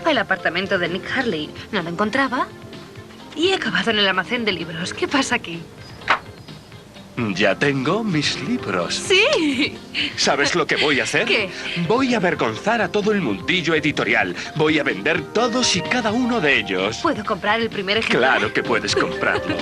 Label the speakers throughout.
Speaker 1: Buscaba el apartamento de Nick Harley. No lo encontraba. Y he acabado en el almacén de libros. ¿Qué pasa aquí?
Speaker 2: Ya tengo mis libros.
Speaker 1: ¡Sí!
Speaker 2: ¿Sabes lo que voy a hacer?
Speaker 1: ¿Qué?
Speaker 2: Voy a avergonzar a todo el mundillo editorial. Voy a vender todos y cada uno de ellos.
Speaker 1: ¿Puedo comprar el primer ejemplar?
Speaker 2: Claro que puedes comprarlo.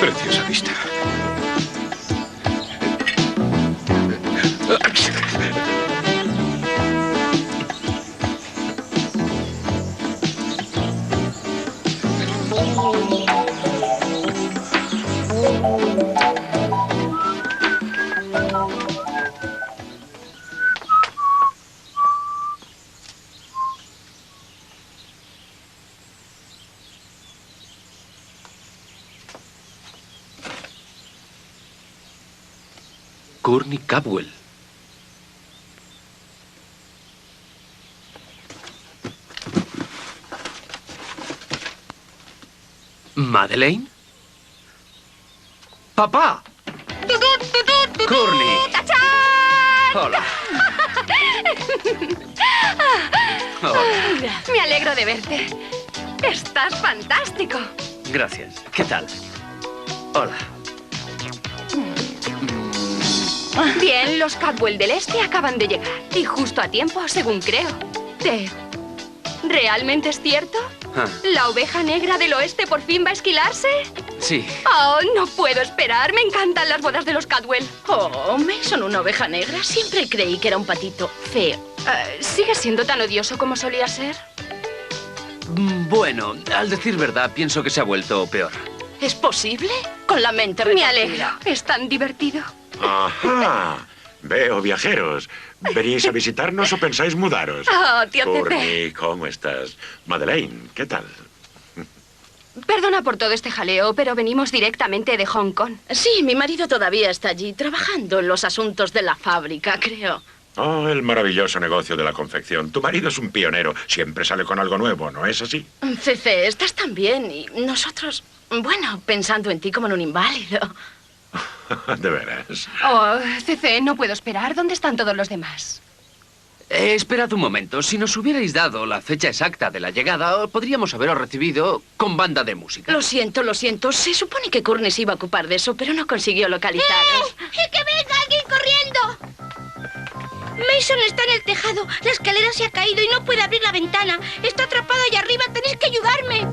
Speaker 3: Preciosa vista.
Speaker 4: Courtney Capwell. ¿Madeline? ¡Papá! ¡Courtney! Hola. Hola.
Speaker 1: Me alegro de verte. Estás fantástico.
Speaker 4: Gracias. ¿Qué tal? Hola.
Speaker 1: Bien, los Capwell del Este acaban de llegar. Y justo a tiempo, según creo. ¿Realmente es cierto? ¿La oveja negra del oeste por fin va a esquilarse?
Speaker 4: Sí.
Speaker 1: Oh, no puedo esperar. Me encantan las bodas de los Capwell.
Speaker 5: Oh, Mason, una oveja negra. Siempre creí que era un patito feo.
Speaker 1: ¿Sigue siendo tan odioso como solía ser?
Speaker 4: Bueno, al decir verdad, pienso que se ha vuelto peor.
Speaker 5: ¿Es posible? Con la mente
Speaker 1: Me
Speaker 5: retorcida.
Speaker 1: alegro. Es tan divertido.
Speaker 3: Ajá. Veo viajeros. ¿Venís a visitarnos o pensáis mudaros?
Speaker 1: Oh, tío Tete.
Speaker 3: Courtney, ¿cómo estás? Madeleine, ¿qué tal?
Speaker 1: Perdona por todo este jaleo, pero venimos directamente de Hong Kong.
Speaker 5: Sí, mi marido todavía está allí trabajando en los asuntos de la fábrica, creo.
Speaker 3: Oh, el maravilloso negocio de la confección. Tu marido es un pionero. Siempre sale con algo nuevo, ¿no es así?
Speaker 5: Cece, estás tan bien y nosotros, bueno, pensando en ti como en un inválido.
Speaker 3: De veras.
Speaker 1: Oh, CC, no puedo esperar. ¿Dónde están todos los demás?
Speaker 4: Esperad un momento. Si nos hubierais dado la fecha exacta de la llegada, podríamos haberos recibido con banda de música.
Speaker 5: Lo siento, lo siento. Se supone que Courtney se iba a ocupar de eso, pero no consiguió localizaros.
Speaker 6: ¡Que venga alguien corriendo! Mason está en el tejado. La escalera se ha caído y no puede abrir la ventana. Está atrapado allá arriba. Tenéis que ayudarme.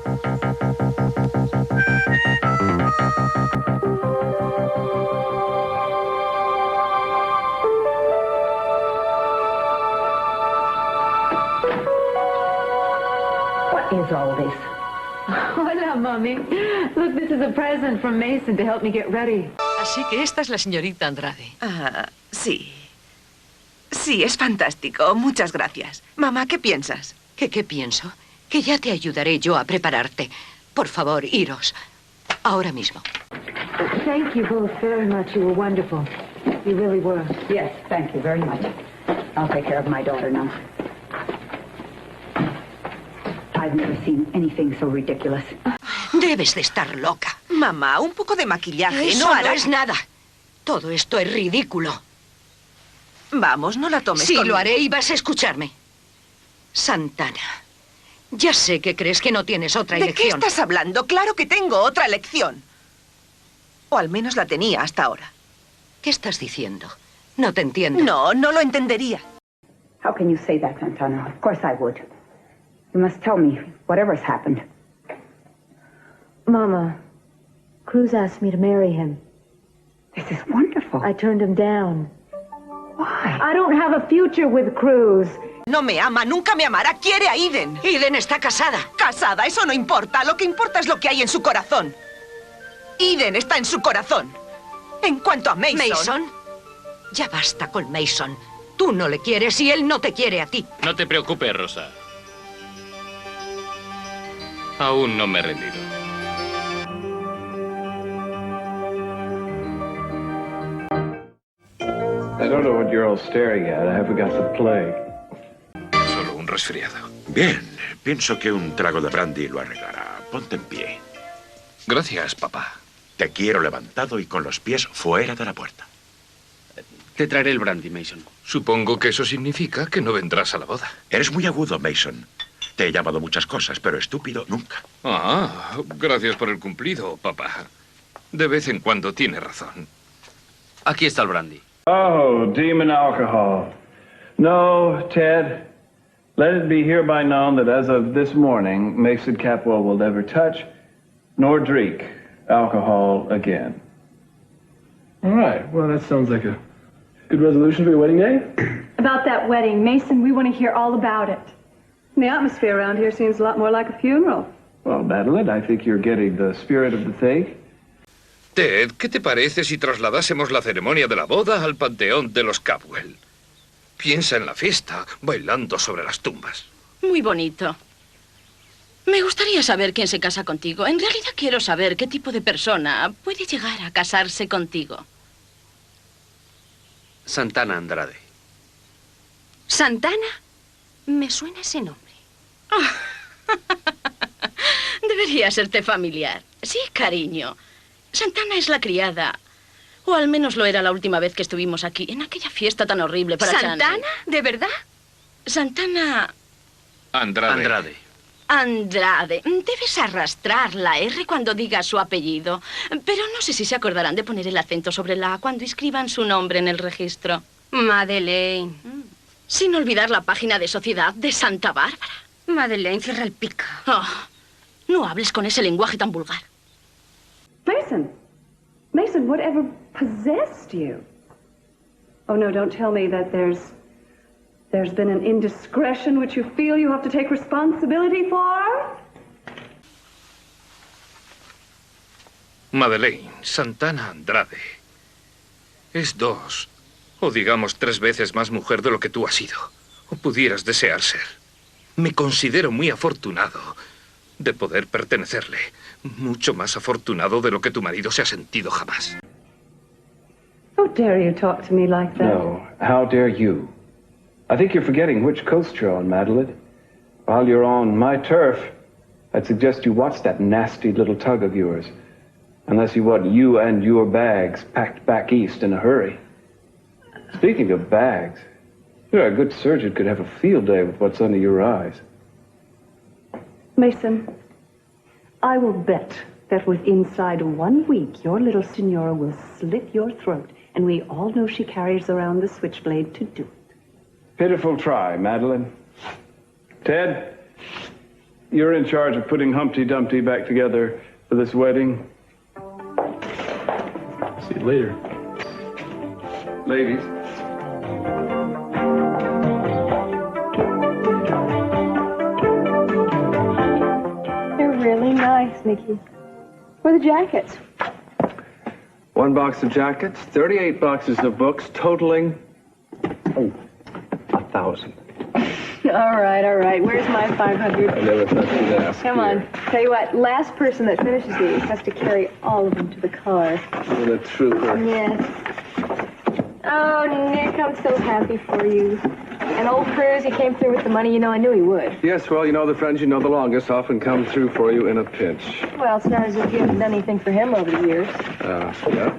Speaker 7: Is all this? Hola, Mommy. Look, this is a present from Mason to help me get ready.
Speaker 8: Así que esta es la señorita Andrade.
Speaker 9: Sí. Sí, es fantástico. Muchas gracias. Mamá, ¿qué piensas?
Speaker 8: ¿Qué pienso? Que ya te ayudaré yo a prepararte. Por favor, iros. Ahora mismo.
Speaker 7: Thank you both very much. You were wonderful. You really were.
Speaker 10: Yes, thank you very much. I'll take care of my daughter now. I've never seen anything so ridiculous.
Speaker 8: Debes de estar loca.
Speaker 9: Mamá, un poco de maquillaje.
Speaker 8: Eso
Speaker 9: no hará...
Speaker 8: no es nada. Todo esto es ridículo.
Speaker 9: Vamos, no la tomes
Speaker 8: Sí,
Speaker 9: conmigo.
Speaker 8: lo haré y vas a escucharme. Santana, ya sé que crees que no tienes otra
Speaker 9: ¿De qué
Speaker 8: elección.
Speaker 9: estás hablando? Claro que tengo otra elección. O al menos la tenía hasta ahora.
Speaker 8: ¿Qué estás diciendo? No te entiendo.
Speaker 9: No, no lo entendería.
Speaker 10: How can you say that, Santana? Of course I would. You must tell me whatever's happened.
Speaker 7: Mama, Cruz asked me to marry him.
Speaker 10: This is wonderful.
Speaker 7: I turned him down.
Speaker 10: Why?
Speaker 7: I don't have a future with Cruz.
Speaker 9: No me ama, nunca me amará. Quiere a Eden.
Speaker 8: Eden está casada.
Speaker 9: Casada, eso no importa. Lo que importa es lo que hay en su corazón. Eden está en su corazón. En cuanto a Mason...
Speaker 8: ¿Mason? Ya basta con Mason. Tú no le quieres y él no te quiere a ti.
Speaker 11: No te preocupes, Rosa. Aún no me he rendido. I don't know what you're all staring at. I haven't got the plague.
Speaker 2: Solo un resfriado.
Speaker 3: Bien, pienso que un trago de brandy lo arreglará. Ponte en pie.
Speaker 2: Gracias, papá.
Speaker 3: Te quiero levantado y con los pies fuera de la puerta.
Speaker 4: Te traeré el brandy, Mason.
Speaker 2: Supongo que eso significa que no vendrás a la boda.
Speaker 3: Eres muy agudo, Mason. Te he llamado muchas cosas, pero estúpido nunca.
Speaker 2: Ah, gracias por el cumplido, papá. De vez en cuando tiene razón.
Speaker 4: Aquí está el brandy.
Speaker 11: Oh, demon alcohol. No, Ted. Let it be hereby known that as of this morning, Mason Capwell will never touch nor drink alcohol again.
Speaker 12: All right. Well, that sounds like a good resolution for your wedding day.
Speaker 7: About that wedding, Mason, we want to hear all about it. The atmosphere around here seems a lot more like a funeral.
Speaker 11: Well, Madeline, I think you're getting the spirit of the thing.
Speaker 2: Ted, ¿qué te parece si trasladásemos la ceremonia de la boda al panteón de los Capwell? Piensa en la fiesta, bailando sobre las tumbas.
Speaker 5: Muy bonito. Me gustaría saber quién se casa contigo. En realidad quiero saber qué tipo de persona puede llegar a casarse contigo.
Speaker 4: Santana Andrade.
Speaker 1: ¿Santana? Me suena ese nombre.
Speaker 5: Debería serte familiar. Sí, cariño. Santana es la criada. O al menos lo era la última vez que estuvimos aquí, en aquella fiesta tan horrible para
Speaker 1: ¿Santana?
Speaker 5: Channing.
Speaker 1: ¿De verdad?
Speaker 5: Santana...
Speaker 2: Andrade.
Speaker 5: Andrade. Debes arrastrar la R cuando digas su apellido. Pero no sé si se acordarán de poner el acento sobre la A cuando escriban su nombre en el registro.
Speaker 1: Madeline.
Speaker 5: Sin olvidar la página de sociedad de Santa Bárbara.
Speaker 1: Madeline, cierra el pico.
Speaker 5: Oh, no hables con ese lenguaje tan vulgar.
Speaker 7: Mason, whatever possessed you? Oh, no, don't tell me that there's been an indiscretion which you feel you have to take responsibility for?
Speaker 2: Madeline, Santana Andrade. Es 2, o digamos 3 veces más mujer de lo que tú has sido, o pudieras desear ser. Me considero muy afortunado de poder pertenecerle. Mucho más afortunado de lo que tu marido se ha sentido jamás.
Speaker 7: How dare you talk to me like that?
Speaker 11: No, how dare you? I think you're forgetting which coast you're on, Madeline. While you're on my turf, I'd suggest you watch that nasty little tug of yours. Unless you want you and your bags packed back east in a hurry. Speaking of bags, you're a good surgeon could have a field day with what's under your eyes.
Speaker 7: Mason, I will bet that within inside 1 week, your little senora will slit your throat, and we all know she carries around the switchblade to do it.
Speaker 11: Pitiful try, Madeline. Ted, you're in charge of putting Humpty Dumpty back together for this wedding.
Speaker 12: See you later.
Speaker 11: Ladies.
Speaker 7: Really nice, Nikki. Where are the jackets?
Speaker 11: 1 box of jackets, 38 boxes of books, totaling 1,000.
Speaker 7: All right. Where's my 500?
Speaker 11: I never thought you'd ask.
Speaker 7: Come on. Tell you what, last person that finishes these has to carry all of them to the car.
Speaker 11: What a trooper.
Speaker 7: Yes. Oh, Nick, I'm so happy for you. And old Cruz, he came through with the money. You know, I knew he would.
Speaker 11: Yes, well, you know, the friends you know the longest often come through for you in a pinch.
Speaker 7: Well, it's not as if you haven't done anything for him over the years.
Speaker 11: Yeah.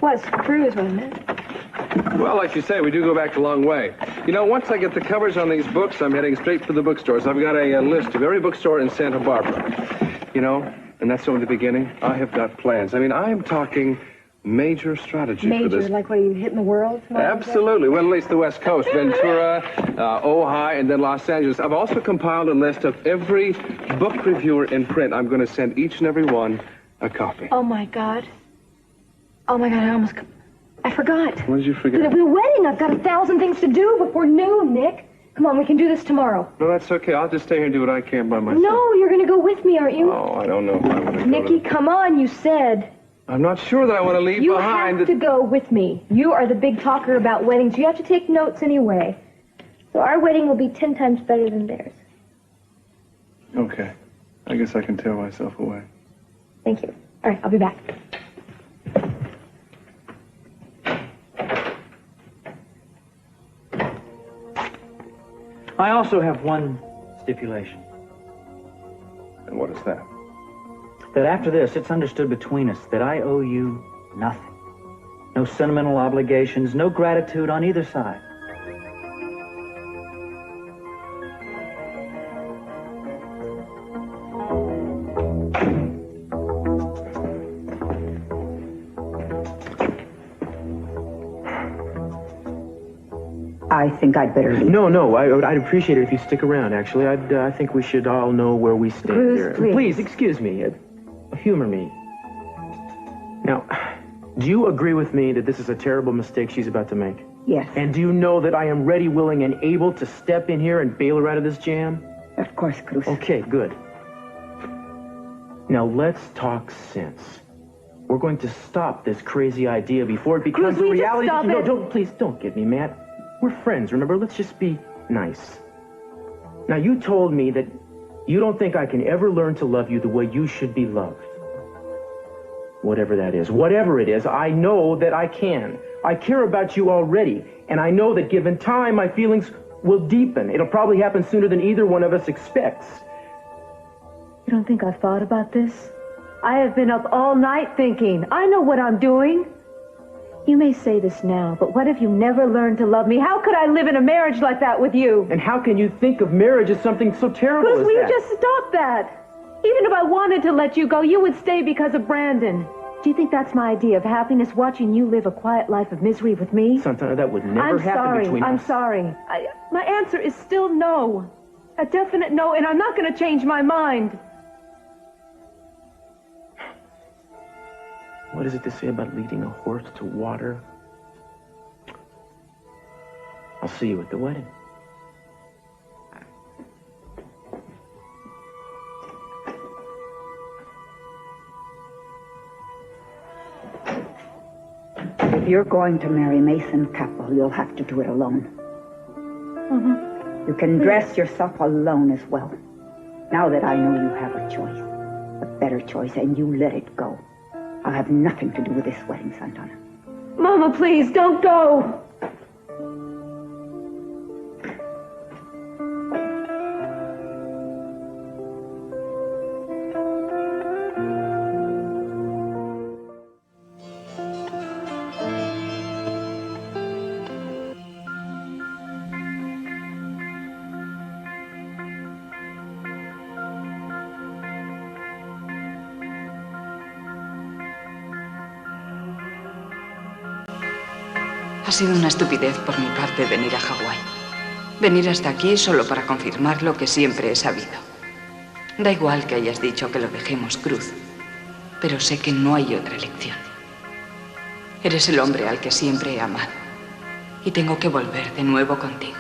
Speaker 7: Was Cruz, wasn't it?
Speaker 11: Well, like you say, we do go back a long way. You know, once I get the covers on these books, I'm heading straight for the bookstores. I've got a list of every bookstore in Santa Barbara. You know, and that's only the beginning. I have got plans. I mean, I'm talking major strategy for this.
Speaker 7: Major, like what, are you hitting the world?
Speaker 11: Absolutely. Well, at least the West Coast. Ventura, Ojai, and then Los Angeles. I've also compiled a list of every book reviewer in print. I'm going to send each and every one a copy.
Speaker 7: Oh, my God, I forgot.
Speaker 11: What did you forget?
Speaker 7: The wedding. I've got 1,000 things to do before noon, Nick. Come on, we can do this tomorrow.
Speaker 11: No, that's okay. I'll just stay here and do what I can by myself.
Speaker 7: No, you're going to go with me, aren't you?
Speaker 11: Oh, I don't know if I want to go.
Speaker 7: Nikki, come on, you said.
Speaker 11: I'm not sure that I want to leave behind.
Speaker 7: You have to go with me. You are the big talker about weddings. You have to take notes anyway. So our wedding will be 10 times better than theirs.
Speaker 11: Okay. I guess I can tear myself away.
Speaker 7: Thank you. All right, I'll be back.
Speaker 13: I also have one stipulation.
Speaker 11: And what is that?
Speaker 13: That after this, it's understood between us that I owe you nothing. No sentimental obligations, no gratitude on either side.
Speaker 10: I think I'd better leave.
Speaker 12: No, I'd appreciate it if you stick around, actually. I think we should all know where we stand
Speaker 10: Bruce,
Speaker 12: here.
Speaker 10: please.
Speaker 12: Excuse me. Humor me. Now, do you agree with me that this is a terrible mistake she's about to make?
Speaker 10: Yes.
Speaker 12: And do you know that I am ready, willing, and able to step in here and bail her out of this jam?
Speaker 10: Of course, Cruz.
Speaker 12: Okay, good. Now, let's talk sense. We're going to stop this crazy idea before it becomes a reality. No, please don't get me mad. We're friends, remember? Let's just be nice. Now, you told me that you don't think I can ever learn to love you the way you should be loved. Whatever that is, whatever it is, I know that I can. I care about you already, and I know that given time, my feelings will deepen. It'll probably happen sooner than either one of us expects.
Speaker 14: You don't think I've thought about this? I have been up all night thinking. I know what I'm doing. You may say this now, but what if you never learned to love me? How could I live in a marriage like that with you?
Speaker 12: And how can you think of marriage as something so terrible as that?
Speaker 14: Will you just stop that? Even if I wanted to let you go, you would stay because of Brandon. Do you think that's my idea of happiness, watching you live a quiet life of misery with me?
Speaker 12: Santana, that would never happen between us.
Speaker 14: I'm sorry. My answer is still no. A definite no, and I'm not going to change my mind.
Speaker 12: What is it to say about leading a horse to water? I'll see you at the wedding.
Speaker 10: If you're going to marry Mason Capel, you'll have to do it alone. You can dress yourself alone as well. Now that I know you have a choice, a better choice, and you let it go, I'll have nothing to do with this wedding, Santana.
Speaker 14: Mama, please, don't go.
Speaker 8: Ha sido una estupidez por mi parte venir a Hawái. Venir hasta aquí solo para confirmar lo que siempre he sabido. Da igual que hayas dicho que lo dejemos, Cruz, pero sé que no hay otra elección. Eres el hombre al que siempre he amado y tengo que volver de nuevo contigo.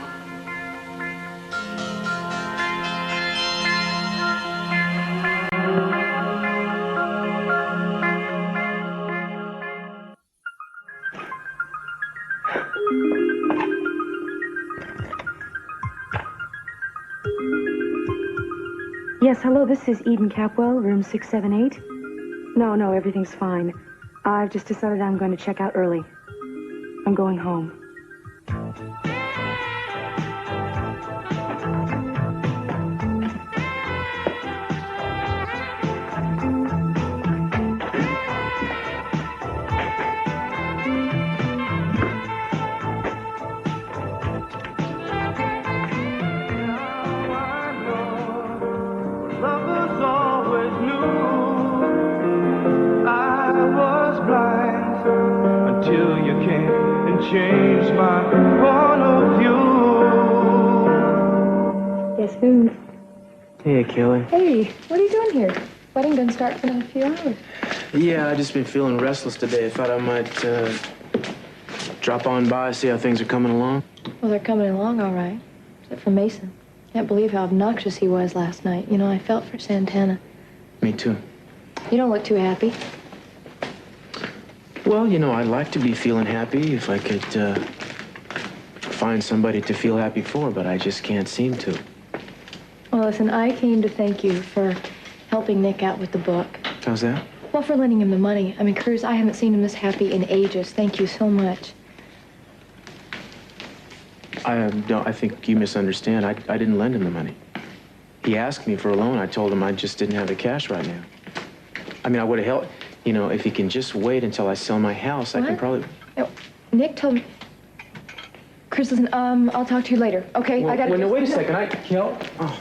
Speaker 14: Yes, hello, this is Eden Capwell, room 678. No, everything's fine. I've just decided I'm going to check out early. I'm going home.
Speaker 15: Change my point of view.
Speaker 14: Yes, who?
Speaker 12: Hey, Kelly.
Speaker 16: Hey, what are you doing here? Wedding doesn't start for another few hours.
Speaker 12: Yeah, I've just been feeling restless today. I thought I might drop on by, see how things are coming along.
Speaker 16: Well, they're coming along all right, except for Mason. Can't believe how obnoxious he was last night. You know, I felt for Santana.
Speaker 12: Me too.
Speaker 16: You don't look too happy.
Speaker 12: Well, you know, I'd like to be feeling happy if I could find somebody to feel happy for, but I just can't seem to.
Speaker 16: Well, listen, I came to thank you for helping Nick out with the book.
Speaker 12: How's that?
Speaker 16: Well, for lending him the money. I mean, Cruz, I haven't seen him this happy in ages. Thank you so much.
Speaker 12: I think you misunderstand. I didn't lend him the money. He asked me for a loan. I told him I just didn't have the cash right now. I mean, I would have helped. You know, if he can just wait until I sell my house, I can probably...
Speaker 16: No, Nick told me... Chris, listen, I'll talk to you later, okay?
Speaker 12: Well,
Speaker 16: I gotta...
Speaker 12: No, wait a second. Kel... Oh.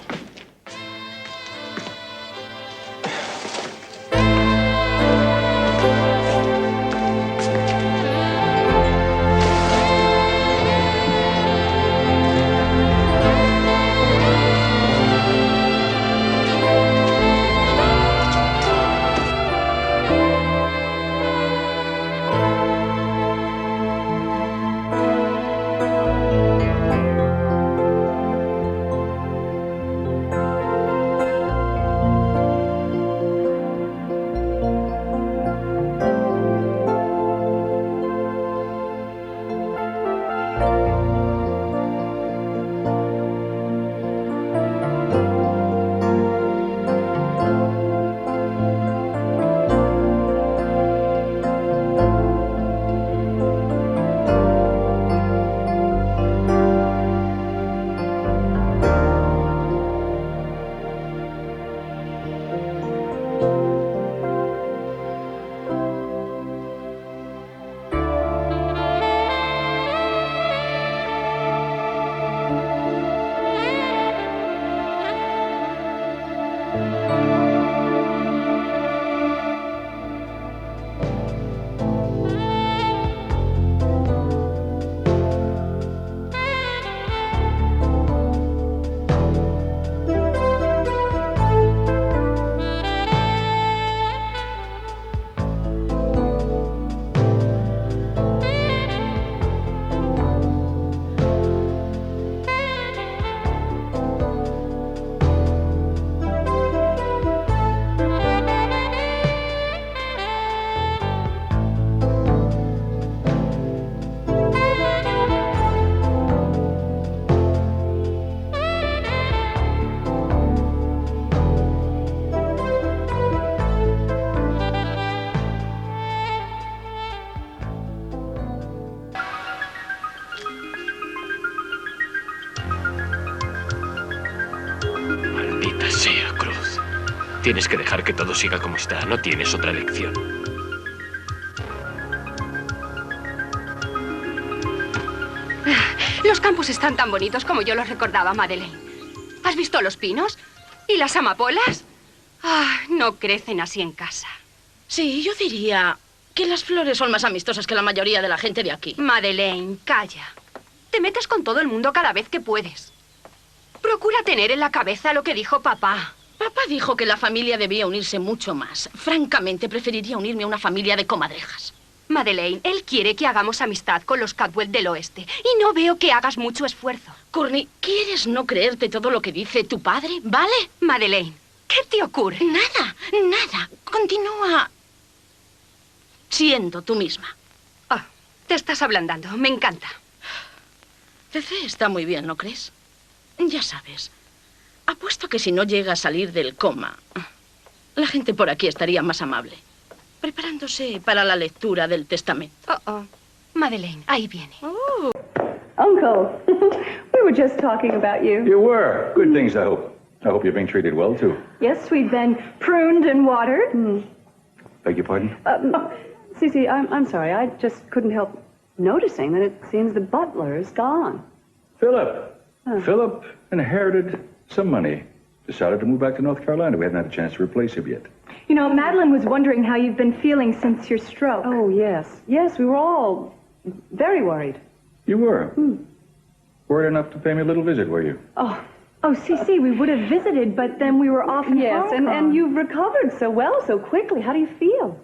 Speaker 17: Tienes que dejar que todo siga como está. No tienes otra elección.
Speaker 18: Los campos están tan bonitos como yo los recordaba, Madeline. ¿Has visto los pinos? ¿Y las amapolas? No crecen así en casa.
Speaker 5: Sí, yo diría que las flores son más amistosas que la mayoría de la gente de aquí.
Speaker 18: Madeleine, calla. Te metes con todo el mundo cada vez que puedes. Procura tener en la cabeza lo que dijo papá.
Speaker 5: Papá dijo que la familia debía unirse mucho más. Francamente, preferiría unirme a una familia de comadrejas.
Speaker 18: Madeleine, él quiere que hagamos amistad con los Cadwell del oeste. Y no veo que hagas mucho esfuerzo.
Speaker 5: Courtney, ¿quieres no creerte todo lo que dice tu padre? ¿Vale?
Speaker 18: Madeleine, ¿qué te ocurre?
Speaker 5: Nada, nada. Continúa siendo tú misma.
Speaker 18: Te estás ablandando. Me encanta.
Speaker 5: CC está muy bien, ¿no crees? Ya sabes. Apuesto que si no llega a salir del coma, la gente por aquí estaría más amable, preparándose para la lectura del testamento.
Speaker 18: Madeleine, ahí viene.
Speaker 7: Uncle, we were just talking about you.
Speaker 19: You were. Good things, I hope. I hope you're being treated well, too.
Speaker 7: Yes, we've been pruned and watered.
Speaker 19: Beg your pardon?
Speaker 7: Cece, I'm sorry. I just couldn't help noticing that it seems the butler is gone.
Speaker 19: Philip. Philip inherited some money. Decided to move back to North Carolina. We haven't had a chance to replace him yet.
Speaker 14: You know, Madeline was wondering how you've been feeling since your stroke.
Speaker 7: Oh, yes. Yes, we were all very worried.
Speaker 19: You were? Worried enough to pay me a little visit, were you?
Speaker 14: Oh, Cece, we would have visited, but then we were off in
Speaker 7: Yes,
Speaker 14: Hong Kong.
Speaker 7: and you've recovered so well, so quickly. How do you feel?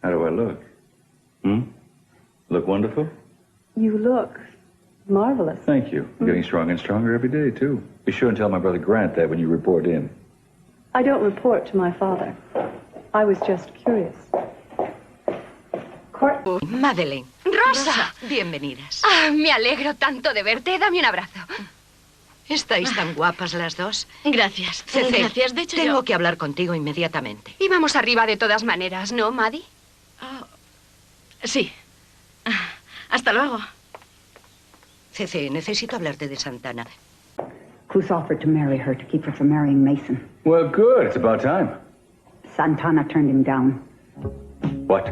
Speaker 19: How do I look? Look wonderful?
Speaker 7: You look marvelous.
Speaker 19: Thank you. I'm getting stronger and stronger every day, too. Be sure and tell my brother Grant that when you report in.
Speaker 7: I don't report to my father. I was just curious.
Speaker 20: Madeline.
Speaker 18: Rosa.
Speaker 20: Bienvenidas.
Speaker 18: Me alegro tanto de verte. Dame un abrazo.
Speaker 20: ¿Estáis tan guapas las dos?
Speaker 5: Gracias.
Speaker 20: CC,
Speaker 5: Gracias. De hecho,
Speaker 20: tengo que hablar contigo inmediatamente.
Speaker 18: Y vamos arriba de todas maneras, ¿no, Maddie?
Speaker 5: Sí. Hasta luego.
Speaker 20: CC, necesito hablarte de Santana.
Speaker 10: Cruz offered to marry her to keep her from marrying Mason.
Speaker 19: Well, good. It's about time.
Speaker 10: Santana turned him down.
Speaker 19: What?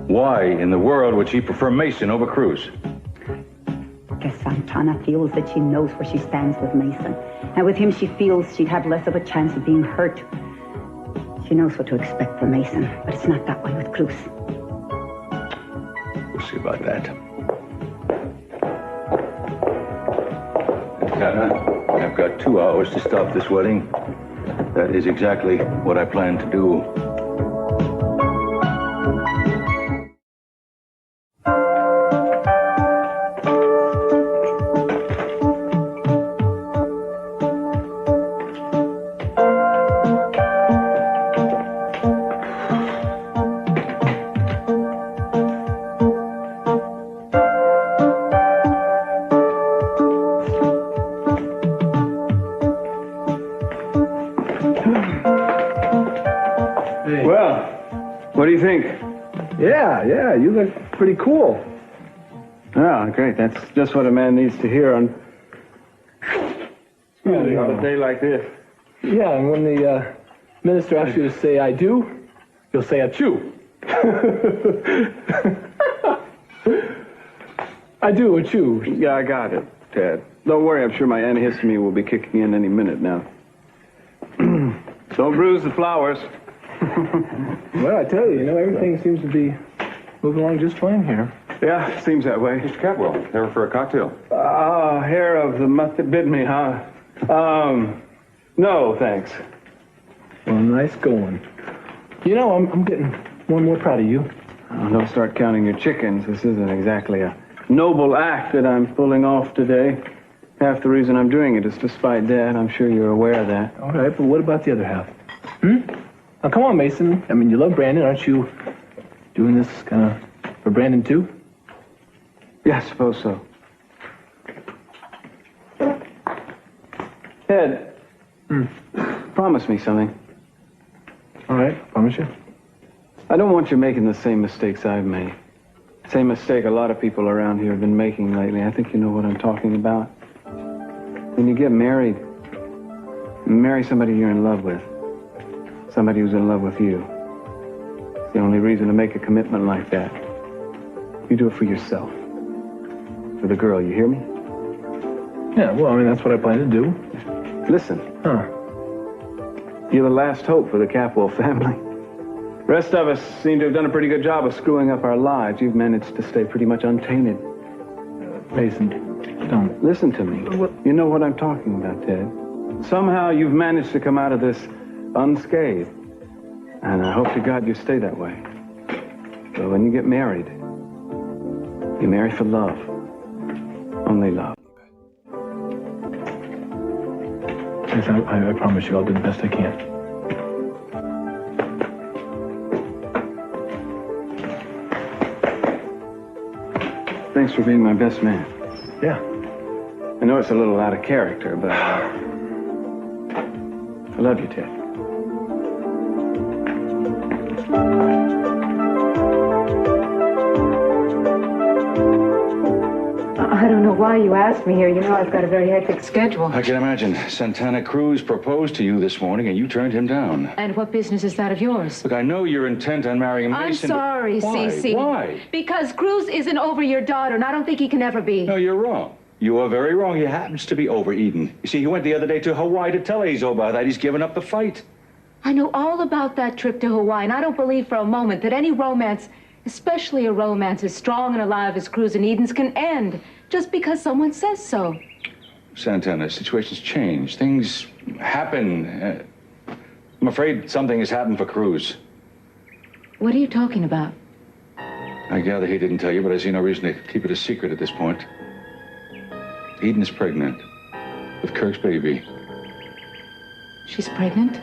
Speaker 19: Why in the world would she prefer Mason over Cruz?
Speaker 10: Because Santana feels that she knows where she stands with Mason. And with him, she feels she'd have less of a chance of being hurt. She knows what to expect from Mason, but it's not that way with Cruz.
Speaker 19: We'll see about that. Tana, I've got 2 hours to stop this wedding. That is exactly what I plan to do.
Speaker 11: Yeah, you look pretty cool. Ah, great. That's just what a man needs to hear on a day like this.
Speaker 12: Yeah, and when the minister asks you to say I do, you'll say achoo. I do achoo.
Speaker 11: Yeah, I got it, Ted. Don't worry, I'm sure my antihistamine will be kicking in any minute now. Don't bruise the flowers.
Speaker 12: Well, I tell you, everything seems to be moving along just fine here.
Speaker 11: Yeah, seems that way.
Speaker 19: Mr. Catwell, there for a cocktail.
Speaker 11: Hair of the month that bit me, huh? No, thanks.
Speaker 12: Well, nice going. I'm getting more and more proud of you.
Speaker 11: Oh, don't start counting your chickens. This isn't exactly a noble act that I'm pulling off today. Half the reason I'm doing it is to spite Dad. I'm sure you're aware of that.
Speaker 12: All right, but what about the other half? Now, come on, Mason. I mean, you love Brandon. Aren't you doing this kind of for Brandon, too?
Speaker 11: Yeah, I suppose so. Ted, promise me something.
Speaker 12: All right, promise you.
Speaker 11: I don't want you making the same mistakes I've made. Same mistake a lot of people around here have been making lately. I think you know what I'm talking about. When you get married, marry somebody you're in love with. Somebody who's in love with you. It's the only reason to make a commitment like that. You do it for yourself. For the girl, you hear me?
Speaker 12: Yeah, well, that's what I plan to do.
Speaker 11: Listen. You're the last hope for the Capwell family. The rest of us seem to have done a pretty good job of screwing up our lives. You've managed to stay pretty much untainted.
Speaker 12: Mason, don't.
Speaker 11: Listen to me. You know what I'm talking about, Ted. Somehow you've managed to come out of this unscathed. And I hope to God you stay that way. But when you get married, you marry for love. Only love.
Speaker 12: Yes, I promise you I'll do the best I can.
Speaker 11: Thanks for being my best man.
Speaker 12: Yeah.
Speaker 11: I know it's a little out of character, but I love you, Ted.
Speaker 14: I don't know why you asked me here. You know I've got a very hectic schedule.
Speaker 19: I can imagine. Santana Cruz proposed to you this morning, and you turned him down.
Speaker 14: And what business is that of yours?
Speaker 19: Look, I know you're intent on marrying Mason.
Speaker 14: I'm sorry, Cece.
Speaker 19: Why?
Speaker 14: Because Cruz isn't over your daughter, and I don't think he can ever be.
Speaker 19: No, you're wrong. You are very wrong. He happens to be over Eden. You see, he went the other day to Hawaii to tell Azo about that. He's given up the fight.
Speaker 14: I know all about that trip to Hawaii, and I don't believe for a moment that any romance, especially a romance as strong and alive as Cruz and Eden's, can end just because someone says so.
Speaker 19: Santana, situations change. Things happen. I'm afraid something has happened for Cruz.
Speaker 14: What are you talking about?
Speaker 19: I gather he didn't tell you, but I see no reason to keep it a secret at this point. Eden is pregnant with Kirk's baby.
Speaker 14: She's pregnant?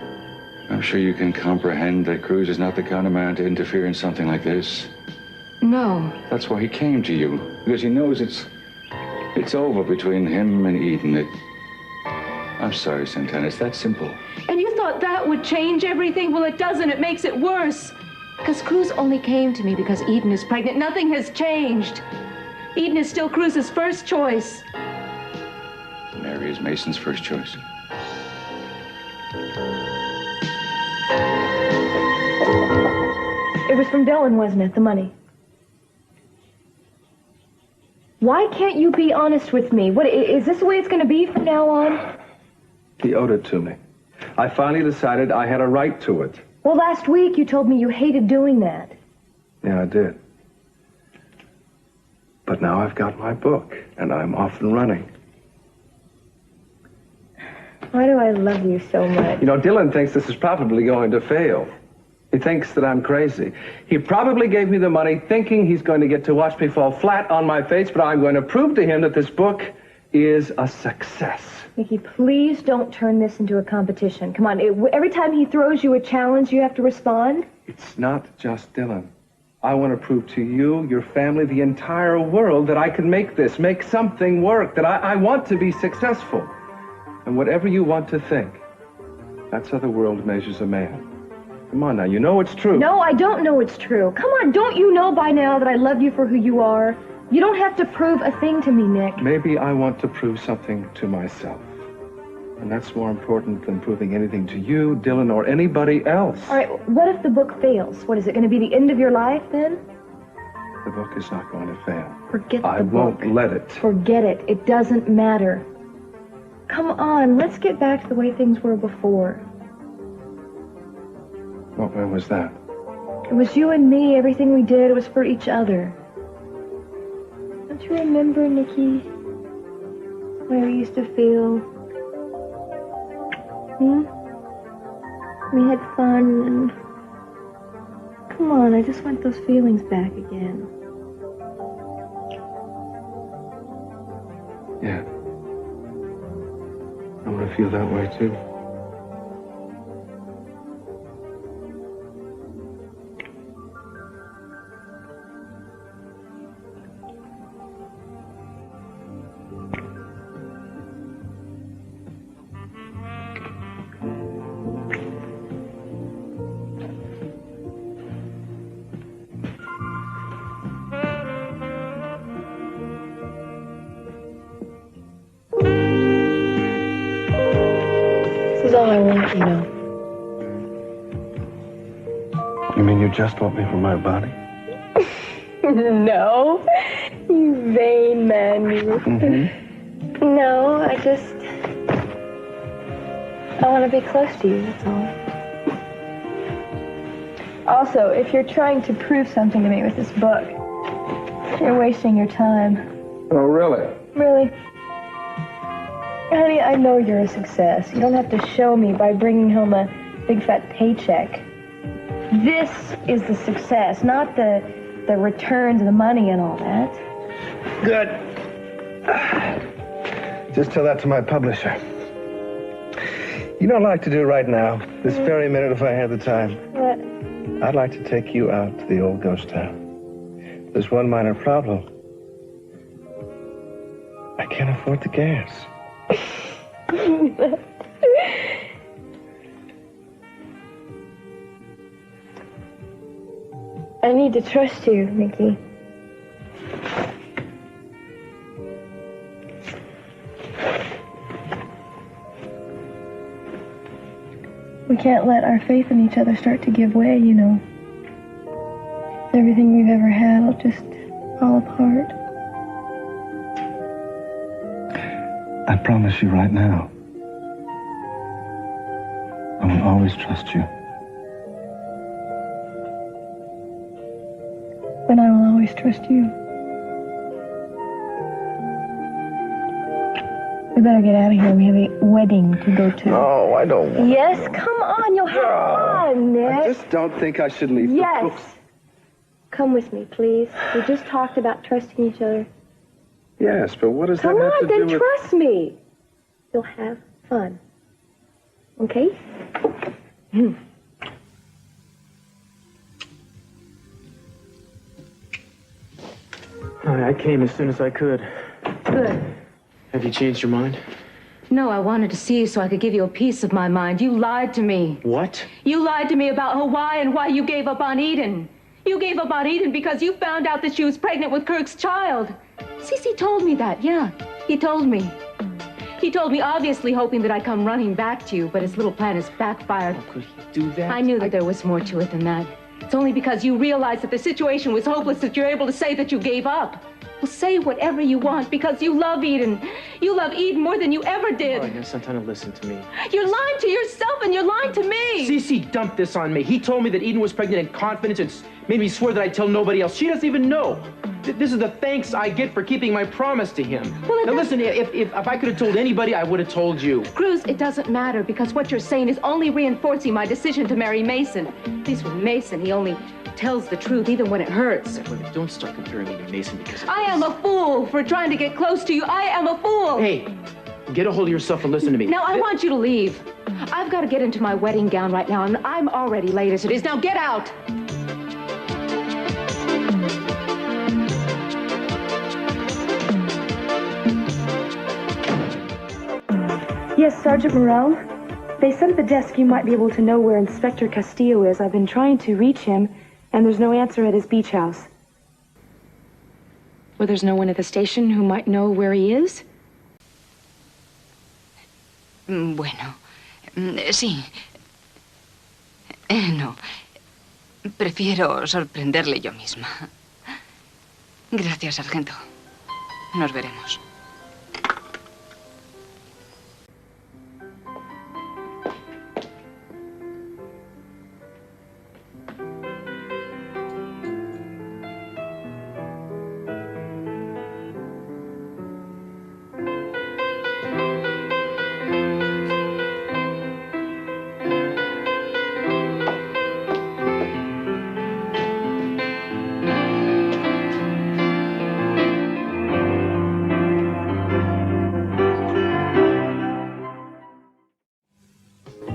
Speaker 19: I'm sure you can comprehend that Cruz is not the kind of man to interfere in something like this.
Speaker 14: No.
Speaker 19: That's why he came to you, because he knows it's over between him and Eden. I'm sorry, Santana, it's that simple.
Speaker 14: And you thought that would change everything? Well, it doesn't. It makes it worse. Because Cruz only came to me because Eden is pregnant. Nothing has changed. Eden is still Cruz's first choice.
Speaker 19: Mary is Mason's first choice.
Speaker 14: It was from Dylan, wasn't it? The money. Why can't you be honest with me? What, is this the way it's going to be from now on?
Speaker 11: He owed it to me. I finally decided I had a right to it.
Speaker 14: Well, last week you told me you hated doing that.
Speaker 11: Yeah, I did. But now I've got my book, and I'm off and running.
Speaker 14: Why do I love you so much?
Speaker 11: You know, Dylan thinks this is probably going to fail. He thinks that I'm crazy. He probably gave me the money thinking he's going to get to watch me fall flat on my face, but I'm going to prove to him that this book is a success.
Speaker 14: Mickey, please don't turn this into a competition. Come on, every time he throws you a challenge, you have to respond?
Speaker 11: It's not just Dylan. I want to prove to you, your family, the entire world that I can make something work, that I want to be successful. And whatever you want to think, that's how the world measures a man. Come on now, you know it's true.
Speaker 14: No, I don't know it's true. Come on, don't you know by now that I love you for who you are? You don't have to prove a thing to me, Nick.
Speaker 11: Maybe I want to prove something to myself. And that's more important than proving anything to you, Dylan, or anybody else.
Speaker 14: All right, what if the book fails? What, is it going to be the end of your life then?
Speaker 11: The book is not going to fail.
Speaker 14: Forget the book.
Speaker 11: I won't let it.
Speaker 14: Forget it. It doesn't matter. Come on, let's get back to the way things were before.
Speaker 11: When was that?
Speaker 14: It was you and me. Everything we did was for each other. Don't you remember, Nikki? How we used to feel? We had fun and... Come on, I just want those feelings back again.
Speaker 11: Yeah. I want to feel that way, too.
Speaker 14: This is all I want, you know.
Speaker 11: You mean you just want me for my body?
Speaker 14: No, you vain man, you. No, I want to be close to you, that's all. Also, if you're trying to prove something to me with this book, you're wasting your time.
Speaker 11: Oh, really?
Speaker 14: Really? Honey, I know you're a success. You don't have to show me by bringing home a big fat paycheck. This is the success, not the returns of the money and all that.
Speaker 11: Good. Just tell that to my publisher. You know what I'd like to do right now, this very minute if I had the time?
Speaker 14: What?
Speaker 11: I'd like to take you out to the old ghost town. There's one minor problem. I can't afford the gas.
Speaker 14: I need to trust you, Nikki. We can't let our faith in each other start to give way, you know. Everything we've ever had will just fall apart.
Speaker 11: I promise you right now, I will always trust you.
Speaker 14: Then I will always trust you. We better get out of here. We have a wedding to go to.
Speaker 11: No, I don't want
Speaker 14: Yes,
Speaker 11: to.
Speaker 14: come on. You'll have fun, Nick.
Speaker 11: I just don't think I should leave
Speaker 14: Yes.
Speaker 11: the books.
Speaker 14: Come with me, please. We just talked about trusting each other.
Speaker 11: Yes, but what does
Speaker 14: Come
Speaker 11: that have
Speaker 14: on,
Speaker 11: to
Speaker 14: then
Speaker 11: do with...
Speaker 14: trust me. You'll have fun. Okay?
Speaker 12: I came as soon as I could.
Speaker 21: Good.
Speaker 12: Have you changed your mind?
Speaker 21: No, I wanted to see you so I could give you a piece of my mind. You lied to me.
Speaker 12: What?
Speaker 21: You lied to me about Hawaii and why you gave up on Eden. You gave up on Eden because you found out that she was pregnant with Kirk's child. Cece told me that, yeah. He told me. He told me, obviously hoping that I'd come running back to you, but his little plan has backfired.
Speaker 12: Could he do that?
Speaker 21: I knew that there was more to it than that. It's only because you realized that the situation was hopeless that you're able to say that you gave up. Well, say whatever you want, because you love Eden. You love Eden more than you ever did.
Speaker 12: All right, now, Santana, listen to me.
Speaker 21: You're lying to yourself and you're lying to me.
Speaker 12: Cece dumped this on me. He told me that Eden was pregnant in confidence and made me swear that I'd tell nobody else. She doesn't even know. This is the thanks I get for keeping my promise to him. Well, now listen, if I could have told anybody, I would have told you.
Speaker 21: Cruz, it doesn't matter, because what you're saying is only reinforcing my decision to marry Mason. At least with Mason, he only tells the truth, even when it hurts.
Speaker 12: Don't start comparing me to Mason because
Speaker 21: I am a fool for trying to get close to you. I am a fool.
Speaker 12: Hey, get a hold of yourself and listen to me.
Speaker 21: Now, I want you to leave. I've got to get into my wedding gown right now, and I'm already late as it is. Now, get out.
Speaker 14: Yes, Sergeant Morel. They said at the desk you might be able to know where Inspector Castillo is. I've been trying to reach him, and there's no answer at his beach house. Well, there's no one at the station who might know where he is?
Speaker 8: Bueno, sí. No. Prefiero sorprenderle yo misma. Gracias, sargento. Nos veremos.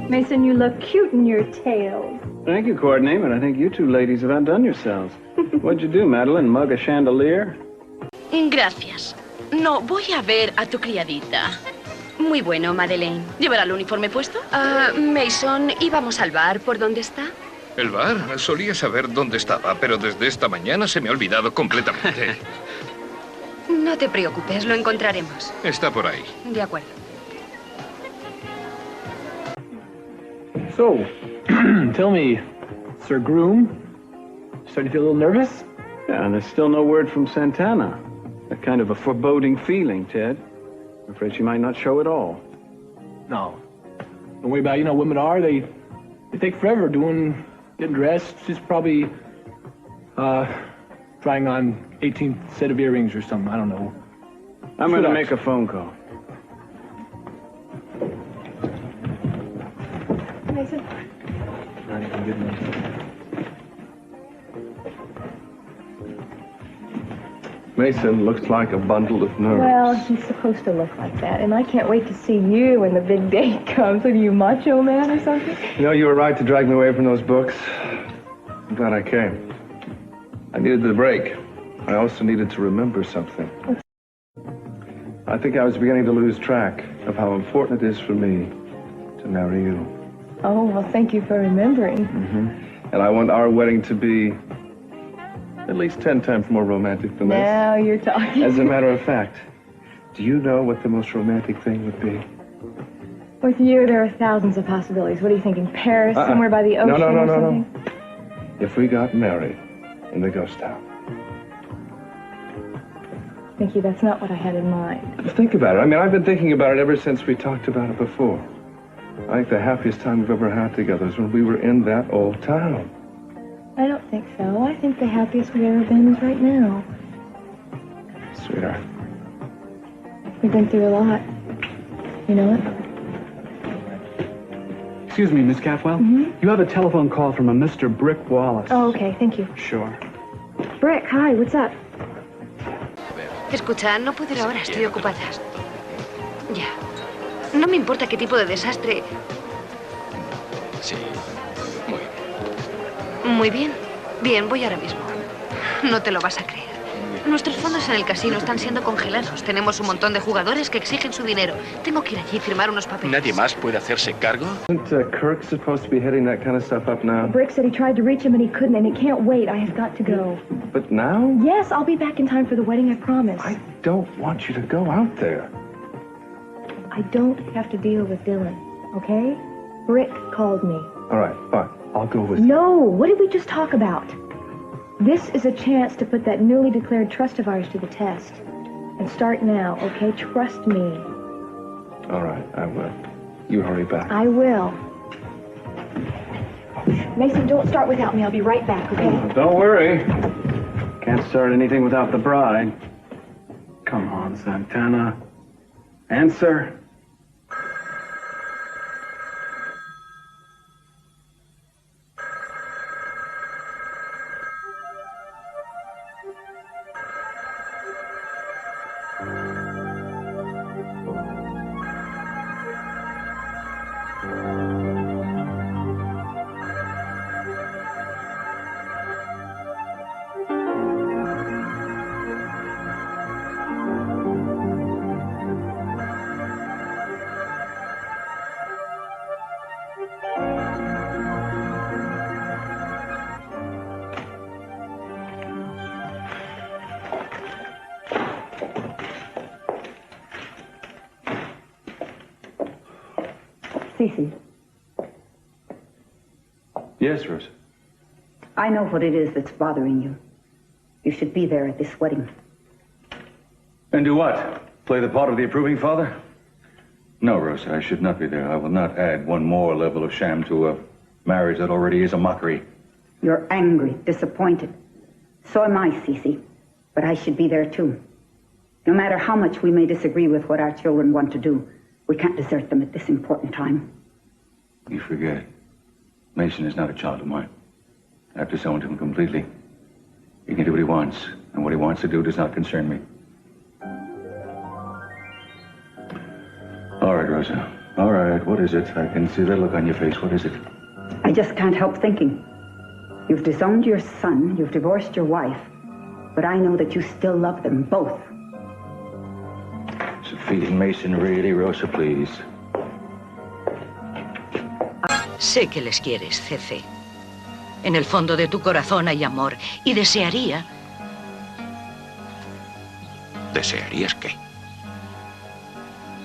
Speaker 14: Mason, you look cute in your tails.
Speaker 11: Thank you, Courtney, but I think you two ladies have outdone yourselves. What'd you do, Madeline? Mug a chandelier?
Speaker 5: Gracias. No, voy a ver a tu criadita.
Speaker 18: Muy bueno, Madeline.
Speaker 5: ¿Llevará el uniforme puesto?
Speaker 18: Mason, íbamos al bar. ¿Por dónde está?
Speaker 2: El bar. Solía saber dónde estaba, pero desde esta mañana se me ha olvidado completamente.
Speaker 18: No te preocupes, lo encontraremos.
Speaker 2: Está por ahí.
Speaker 18: De acuerdo.
Speaker 12: So, tell me, Sir Groom, starting to feel a little nervous?
Speaker 11: Yeah, and there's still no word from Santana. A kind of a foreboding feeling, Ted. I'm afraid she might not show at all.
Speaker 12: No. Don't worry about it. You know, women are. They take forever getting dressed. She's probably trying on 18th set of earrings or something. I don't know.
Speaker 11: I'm going to make a phone call.
Speaker 14: Mason?
Speaker 12: Not even good enough.
Speaker 11: Mason looks like a bundle of nerves.
Speaker 14: Well, he's supposed to look like that, and I can't wait to see you when the big day comes. Are you macho man or something?
Speaker 11: You know, you were right to drag me away from those books. I'm glad I came. I needed the break. I also needed to remember something. I think I was beginning to lose track of how important it is for me to marry you.
Speaker 14: Oh, well, thank you for remembering.
Speaker 11: And I want our wedding to be at least 10 times more romantic than this.
Speaker 14: Now you're talking.
Speaker 11: As a matter of fact, do you know what the most romantic thing would be?
Speaker 14: With you, there are thousands of possibilities. What are you thinking? Paris, somewhere by the ocean or something?
Speaker 11: No. If we got married in the ghost town.
Speaker 14: Thank you, that's not what I had in mind.
Speaker 11: Think about it. I mean, I've been thinking about it ever since we talked about it before. I think the happiest time we've ever had together is when we were in that old town.
Speaker 14: I don't think so. I think the happiest we've ever been is right now.
Speaker 11: Sweetheart.
Speaker 14: We've been through a lot. You know it?
Speaker 6: Excuse me, Miss Catwell. You have a telephone call from a Mr. Brick Wallace.
Speaker 14: Oh, okay, thank you.
Speaker 6: Sure.
Speaker 14: Brick, hi, what's up?
Speaker 1: Escucha, no puedo ir ahora, estoy ocupada. Ya. No me importa qué tipo de desastre.
Speaker 17: Sí, muy bien.
Speaker 1: Muy bien. Bien, voy ahora mismo. No te lo vas a creer. Nuestros fondos en el casino están siendo congelados. Tenemos un montón de jugadores que exigen su dinero. Tengo que ir allí y firmar unos papeles.
Speaker 17: ¿Nadie más puede hacerse cargo?
Speaker 6: Isn't Kirk supposed to be heading that kind of stuff up now?
Speaker 14: Brick said he tried to reach him and he couldn't, and it can't wait. I have got to go.
Speaker 6: But now?
Speaker 14: Yes, I'll be back in time for the wedding, I promise.
Speaker 6: I don't want you to go out there.
Speaker 14: I don't have to deal with Dylan, okay? Brick called me.
Speaker 6: All right, fine. I'll go with you.
Speaker 14: No, what did we just talk about? This is a chance to put that newly declared trust of ours to the test. And start now, okay? Trust me.
Speaker 6: All right, I will. You hurry back.
Speaker 14: I will. Mason, don't start without me. I'll be right back, okay?
Speaker 6: Don't worry. Can't start anything without the bride. Come on, Santana. Answer.
Speaker 10: Cece,
Speaker 11: Yes, Rosa.
Speaker 10: I know what it is that's bothering you. You should be there at this wedding.
Speaker 19: And do what? Play the part of the approving father? No, Rosa, I should not be there. I will not add one more level of sham to a marriage that already is a mockery.
Speaker 10: You're angry, disappointed. So am I, Cece. But I should be there too. No matter how much we may disagree with what our children want to do, we can't desert them at this important time.
Speaker 19: You forget. Mason is not a child of mine. I have disowned him completely. He can do what he wants, and what he wants to do does not concern me. All right, Rosa. All right, what is it? I can see that look on your face. What is it?
Speaker 10: I just can't help thinking. You've disowned your son, you've divorced your wife, but I know that you still love them both.
Speaker 19: Sophie and Mason, really, Rosa, please.
Speaker 20: Sé que les quieres, Cece. En el fondo de tu corazón hay amor y desearía...
Speaker 3: ¿Desearías qué?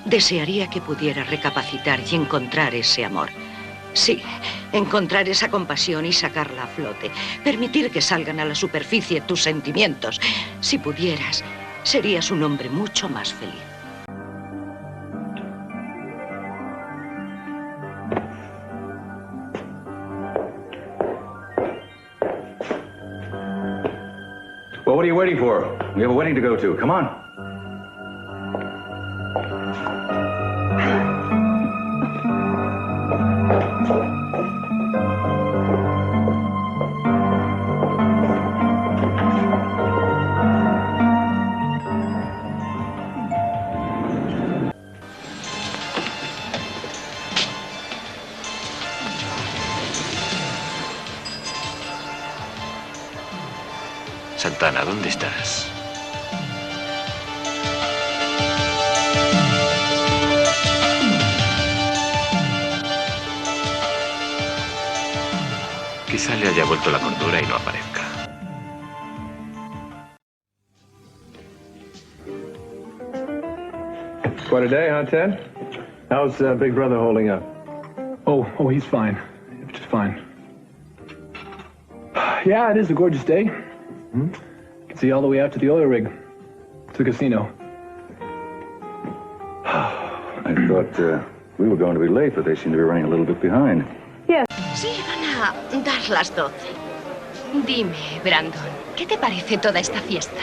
Speaker 20: Desearía que pudieras recapacitar y encontrar ese amor. Sí, encontrar esa compasión y sacarla a flote. Permitir que salgan a la superficie tus sentimientos. Si pudieras, serías un hombre mucho más feliz.
Speaker 19: Well, what are you waiting for? We have a wedding to go to. Come on.
Speaker 17: Santana, ¿dónde estás? Quizá le haya vuelto la cordura y no aparezca.
Speaker 6: Quite a day, huh, Ted? How's Big Brother holding up?
Speaker 9: Oh, he's fine. Just fine. Yeah, it is a gorgeous day. You can see all the way out to the oil rig. To the casino.
Speaker 19: I thought we were going to be late, but they seem to be running a little bit behind.
Speaker 5: Sí, van a dar las 12. Dime, Brandon, ¿qué te parece toda esta fiesta?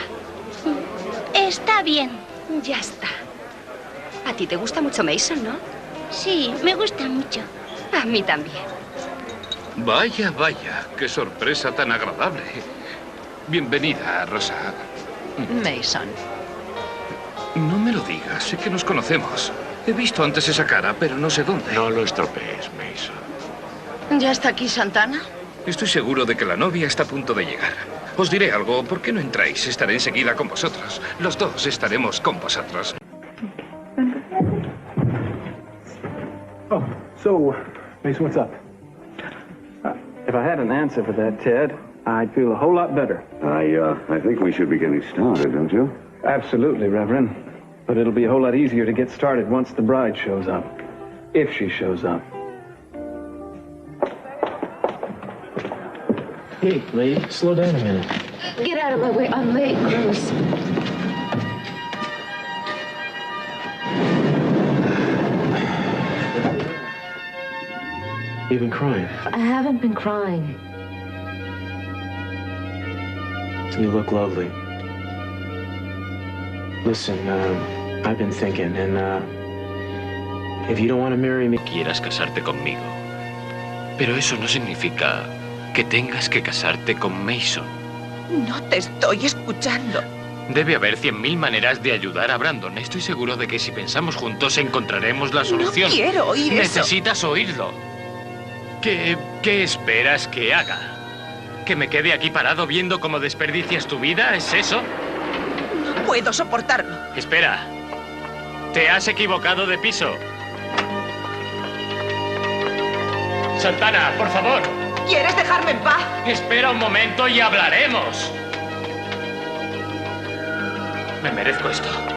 Speaker 22: Está bien.
Speaker 5: Ya está. A ti te gusta mucho Mason, ¿no?
Speaker 22: Sí, me gusta mucho.
Speaker 5: A mí también.
Speaker 2: Vaya, vaya, qué sorpresa tan agradable. Bienvenida, Rosa.
Speaker 5: Mason.
Speaker 2: No me lo digas, sé que nos conocemos. He visto antes esa cara, pero no sé dónde.
Speaker 3: No lo estropees, Mason.
Speaker 5: ¿Ya está aquí Santana?
Speaker 2: Estoy seguro de que la novia está a punto de llegar. Os diré algo. ¿Por qué no entráis? Estaré enseguida con vosotros. Los dos estaremos con vosotros.
Speaker 9: Oh, so, Mason, what's up?
Speaker 6: If I had an answer for that, Ted, I'd feel a whole lot better.
Speaker 4: I think we should be getting started, don't you?
Speaker 6: Absolutely, Reverend. But it'll be a whole lot easier to get started once the bride shows up. If she shows up.
Speaker 12: Hey, lady, slow down a minute.
Speaker 21: Get out of my way. I'm late, Cruz.
Speaker 12: You've been crying.
Speaker 21: I haven't been crying.
Speaker 12: You look lovely. Listen, I've been thinking, and if you don't want to marry me...
Speaker 17: Quieras casarte conmigo. Pero eso no significa que tengas que casarte con Mason.
Speaker 13: No te estoy escuchando.
Speaker 17: Debe haber 100.000 maneras de ayudar a Brandon. Estoy seguro de que si pensamos juntos encontraremos la solución.
Speaker 13: No quiero oír eso.
Speaker 17: Necesitas oírlo. ¿Qué esperas que haga? ¿Que me quede aquí parado viendo cómo desperdicias tu vida? ¿Es eso?
Speaker 13: No puedo soportarlo.
Speaker 17: Espera. Te has equivocado de piso. Santana, por favor.
Speaker 13: ¿Quieres dejarme en paz?
Speaker 17: Espera un momento y hablaremos. Me merezco esto.